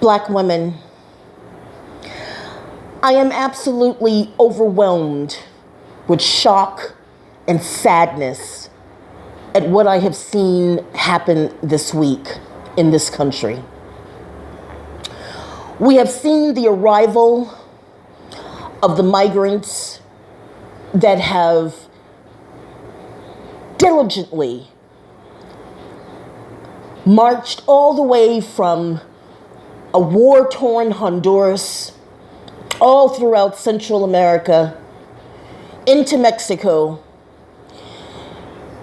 Black women, I am absolutely overwhelmed with shock and sadness at what I have seen happen this week in this country. We have seen the arrival of the migrants that have diligently marched all the way from a war-torn Honduras, all throughout Central America, into Mexico.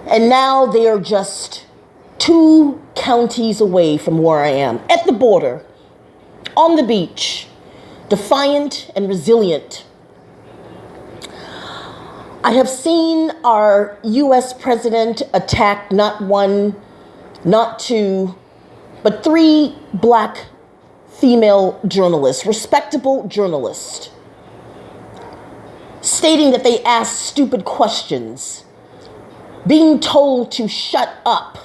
And now they are just 2 counties away from where I am, at the border, on the beach, defiant and resilient. I have seen our U.S. president attack not 1, not 2, but 3 Black female journalists, respectable journalists, stating that they asked stupid questions, being told to shut up.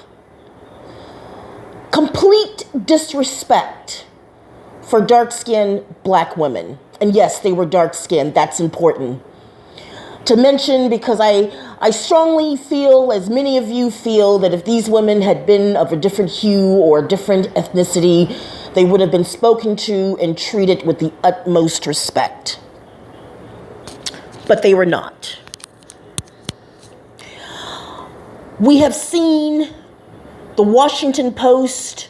Complete disrespect for dark-skinned Black women. And yes, they were dark-skinned, that's important to mention, because I strongly feel, as many of you feel, that if these women had been of a different hue or a different ethnicity, they would have been spoken to and treated with the utmost respect. But they were not. We have seen the Washington Post,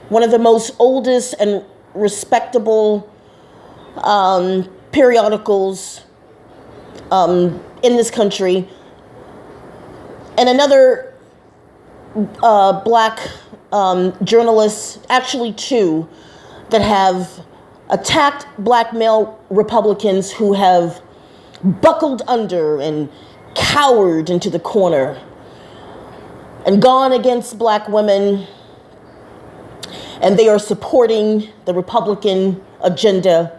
one of the most oldest and respectable periodicals in this country, and another Black journalists, actually 2, that have attacked Black male Republicans who have buckled under and cowered into the corner and gone against Black women, and they are supporting the Republican agenda,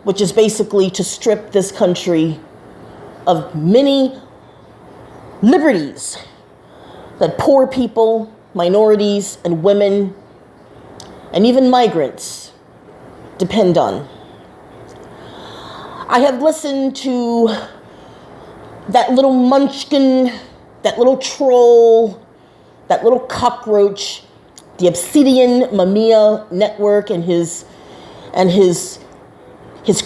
which is basically to strip this country of many liberties that poor people, minorities, and women, and even migrants depend on. I have listened to that little munchkin, that little troll, that little cockroach, the Obsidian Mumia network, and his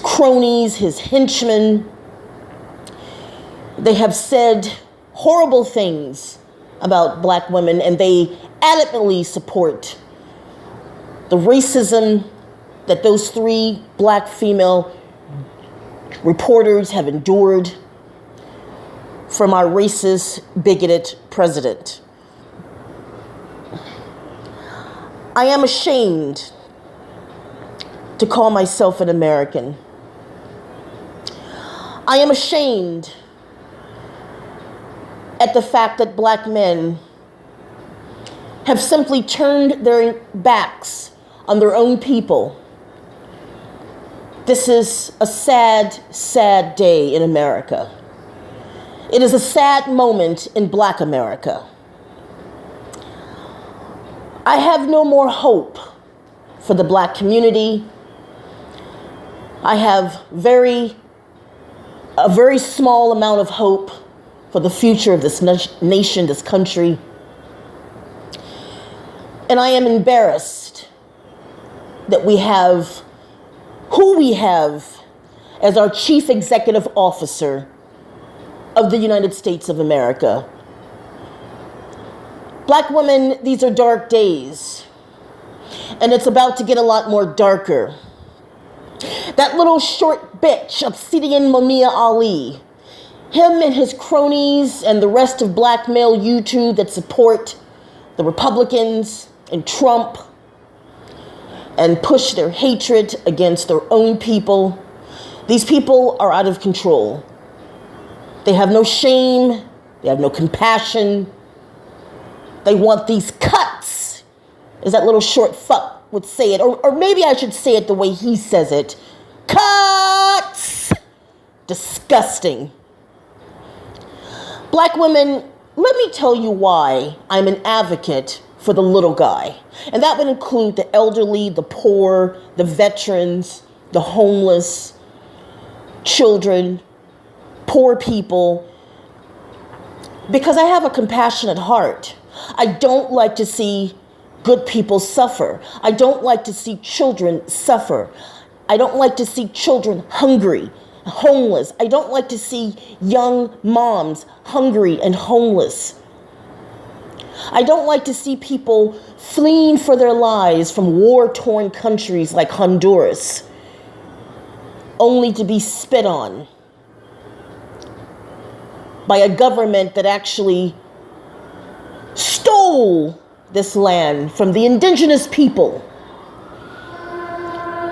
cronies, his henchmen. They have said horrible things about Black women, and they adamantly support the racism that those 3 Black female reporters have endured from our racist, bigoted president. I am ashamed to call myself an American. I am ashamed at the fact that Black men have simply turned their backs on their own people. This is a sad, sad day in America. It is a sad moment in Black America. I have no more hope for the Black community. I have a very small amount of hope for the future of this nation, this country. And I am embarrassed that we have who we have as our chief executive officer of the United States of America. Black women, these are dark days, and it's about to get a lot more darker. That little short bitch, Obsidian Mumia Ali, him and his cronies and the rest of Black male YouTube that support the Republicans and Trump and push their hatred against their own people. These people are out of control. They have no shame. They have no compassion. They want these cuts, as that little short fuck would say it. Or maybe I should say it the way he says it. Cuts! Disgusting. Black women, let me tell you why I'm an advocate for the little guy. And that would include the elderly, the poor, the veterans, the homeless, children, poor people, because I have a compassionate heart. I don't like to see good people suffer. I don't like to see children suffer. I don't like to see children hungry, homeless. I don't like to see young moms hungry and homeless. I don't like to see people fleeing for their lives from war-torn countries like Honduras, only to be spit on by a government that actually stole this land from the indigenous people.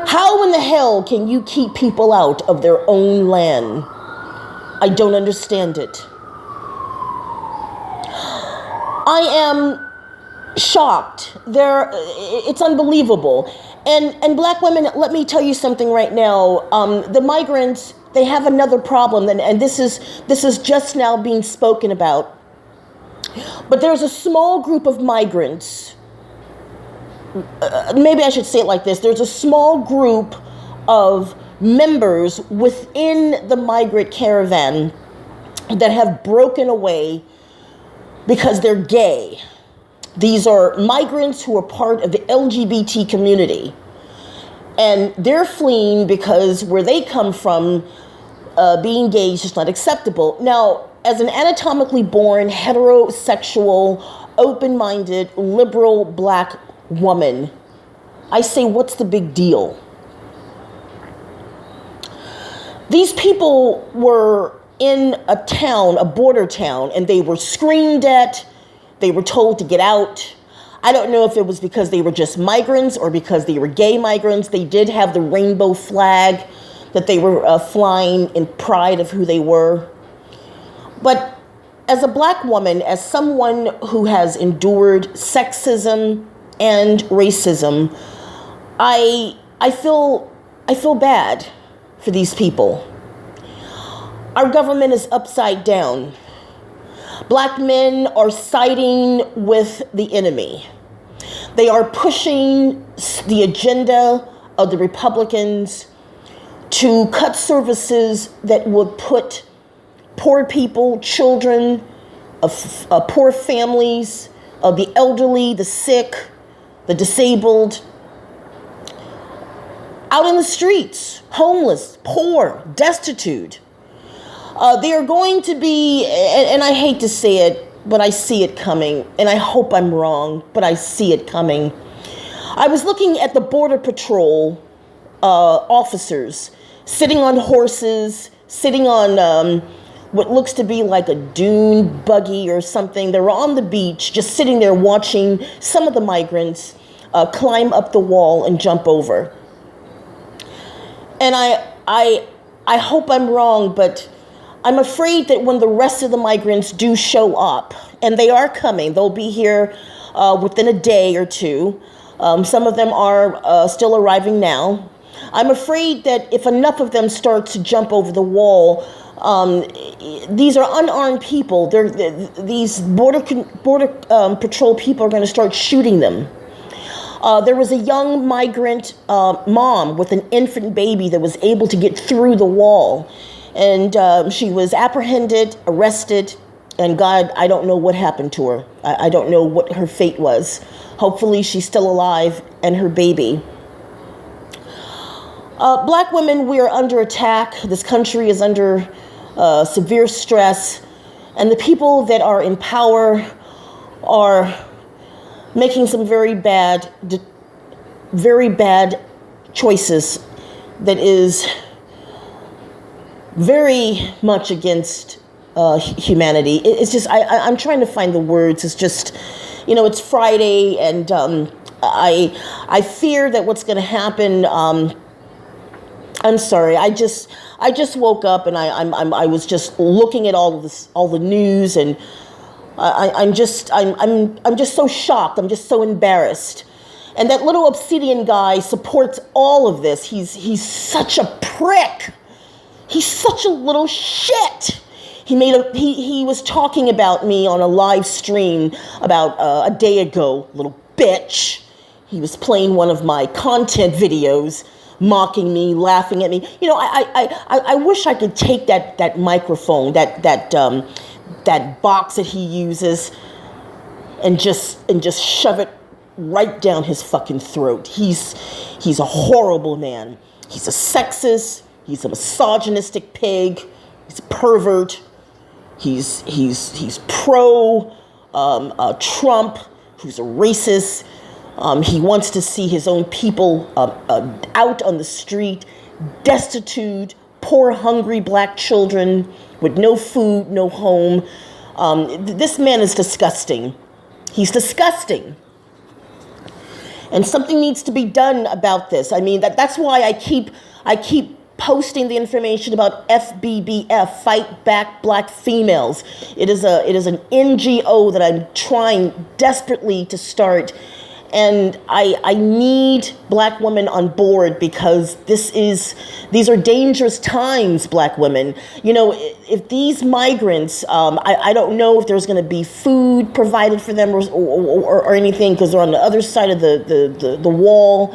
How in the hell can you keep people out of their own land? I don't understand it. I am shocked. It's unbelievable. And black women, let me tell you something right now. The migrants, they have another problem, and this is just now being spoken about. But there's a small group of migrants. Maybe I should say it like this. There's a small group of members within the migrant caravan that have broken away because they're gay. These are migrants who are part of the LGBT community. And they're fleeing because where they come from, being gay is just not acceptable. Now, as an anatomically born, heterosexual, open-minded, liberal black woman, I say, what's the big deal? These people were in a town, a border town, and they were screamed at. They were told to get out. I don't know if it was because they were just migrants or because they were gay migrants. They did have the rainbow flag that they were flying in pride of who they were. But as a black woman, as someone who has endured sexism and racism, I feel bad for these people. Our government is upside down. Black men are siding with the enemy. They are pushing the agenda of the Republicans to cut services that would put poor people, children, poor families, the elderly, the sick, the disabled, out in the streets, homeless, poor, destitute. They are going to be, and I hate to say it, but I see it coming, and I hope I'm wrong, but I see it coming. I was looking at the Border Patrol officers sitting on horses, sitting on what looks to be like a dune buggy or something. They were on the beach, just sitting there watching some of the migrants climb up the wall and jump over. And I hope I'm wrong, but I'm afraid that when the rest of the migrants do show up, and they are coming, they'll be here within a day or two. Some of them are still arriving now. I'm afraid that if enough of them start to jump over the wall, these are unarmed people. These border patrol people are going to start shooting them. There was a young migrant mom with an infant baby that was able to get through the wall. And she was apprehended, arrested, and God, I don't know what happened to her. I don't know what her fate was. Hopefully she's still alive and her baby. Black women, we are under attack. This country is under severe stress. And the people that are in power are making some very bad choices that is very much against humanity. It's just, I'm trying to find the words. It's just, it's Friday, and I fear that what's going to happen. I'm sorry. I just woke up, and I was just looking at all the news, and I'm just so shocked. I'm just so embarrassed. And that little Obsidian guy supports all of this. He's such a prick. He's such a little shit. He was talking about me on a live stream about a day ago, little bitch. He was playing one of my content videos, mocking me, laughing at me. You know, I wish I could take that microphone, that box that he uses, and just shove it right down his fucking throat. He's a horrible man. He's a sexist. He's a misogynistic pig. He's a pervert. He's pro Trump, who's a racist. He wants to see his own people out on the street, destitute, poor, hungry black children with no food, no home. This man is disgusting. He's disgusting. And something needs to be done about this. I mean, that's why I keep posting the information about FBBF, Fight Back Black Females. It is an NGO that I'm trying desperately to start. And I need black women on board because these are dangerous times, black women. You know, if these migrants, I don't know if there's going to be food provided for them or anything because they're on the other side of the wall.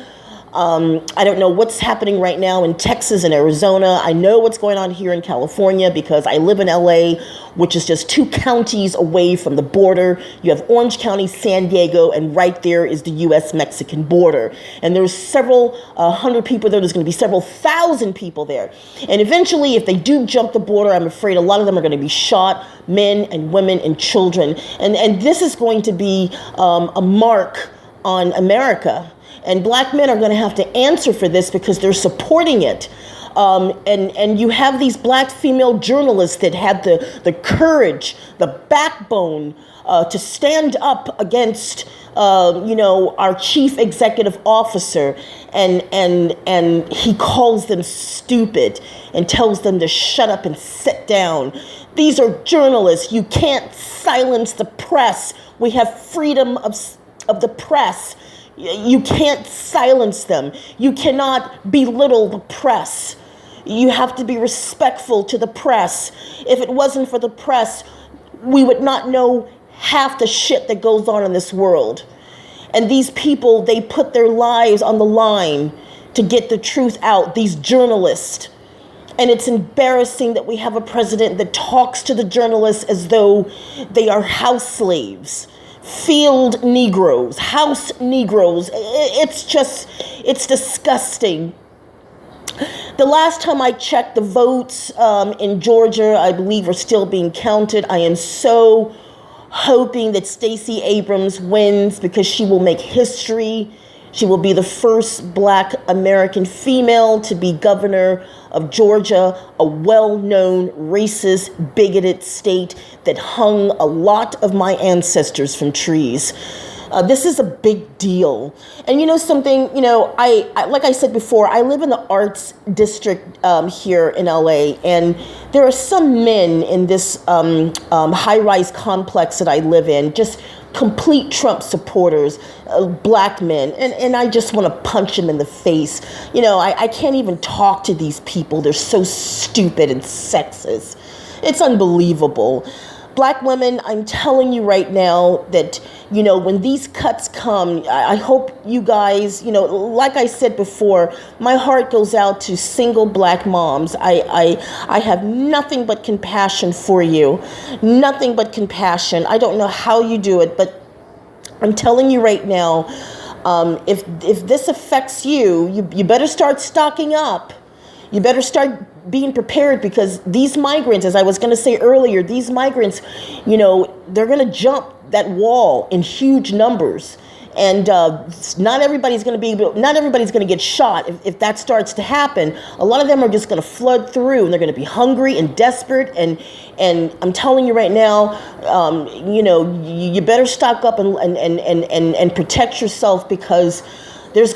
I don't know what's happening right now in Texas and Arizona. I know what's going on here in California because I live in LA, which is just 2 counties away from the border. You have Orange County, San Diego, and right there is the U.S.-Mexican border. And there's several hundred people there. There's going to be several thousand people there. And eventually, if they do jump the border, I'm afraid a lot of them are going to be shot, men and women and children. And this is going to be a mark on America. And black men are going to have to answer for this because they're supporting it. And you have these black female journalists that had the courage, the backbone to stand up against, our chief executive officer. And he calls them stupid and tells them to shut up and sit down. These are journalists. You can't silence the press. We have freedom of the press. You can't silence them. You cannot belittle the press. You have to be respectful to the press. If it wasn't for the press, we would not know half the shit that goes on in this world. And these people, they put their lives on the line to get the truth out, these journalists. And it's embarrassing that we have a president that talks to the journalists as though they are house slaves. Field Negroes, house Negroes. It's disgusting. The last time I checked, the votes in Georgia, I believe, are still being counted. I am so hoping that Stacey Abrams wins because she will make history. She will be the first black American female to be governor of Georgia, a well-known racist, bigoted state that hung a lot of my ancestors from trees. This is a big deal. And you know something, I like I said before, I live in the arts district here in LA, and there are some men in this high-rise complex that I live in, just complete Trump supporters, black men, and I just want to punch them in the face. I can't even talk to these people. They're so stupid and sexist. It's unbelievable. Black women, I'm telling you right now that, when these cuts come, I hope you guys, like I said before, my heart goes out to single black moms. I have nothing but compassion for you. Nothing but compassion. I don't know how you do it, but I'm telling you right now, if this affects you, you better start stocking up. You better start being prepared because these migrants, as I was going to say earlier, these migrants, they're going to jump that wall in huge numbers. And not everybody's going to get shot if that starts to happen. A lot of them are just going to flood through, and they're going to be hungry and desperate. And I'm telling you right now, you better stock up and protect yourself because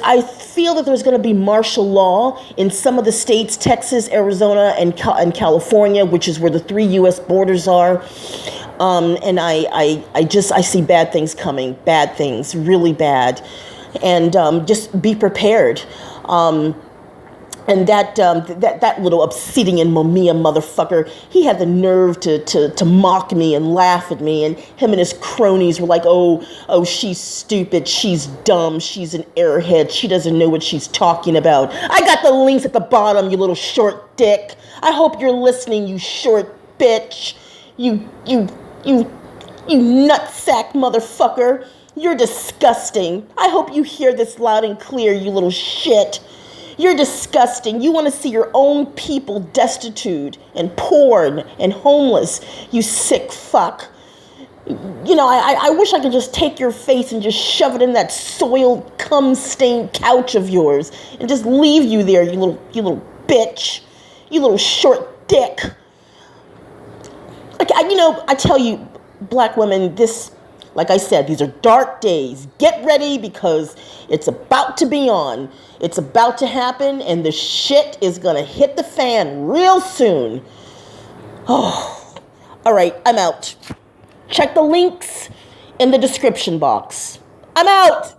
I feel that there's going to be martial law in some of the states, Texas, Arizona, and California, which is where the 3 U.S. borders are. And I see bad things coming, bad things, really bad. And just be prepared. And And that little Obsidian Mumia motherfucker, he had the nerve to mock me and laugh at me. And him and his cronies were like, oh, she's stupid, she's dumb, she's an airhead, she doesn't know what she's talking about. I got the links at the bottom, you little short dick. I hope you're listening, you short bitch. You nutsack motherfucker. You're disgusting. I hope you hear this loud and clear, you little shit. You're disgusting. You want to see your own people destitute and poor and homeless. You sick fuck. You know, I wish I could just take your face and just shove it in that soiled, cum-stained couch of yours and just leave you there, you little bitch. You little short dick. Like, I tell you, black women, like I said, these are dark days. Get ready because it's about to be on. It's about to happen, and the shit is going to hit the fan real soon. Oh, all right, I'm out. Check the links in the description box. I'm out.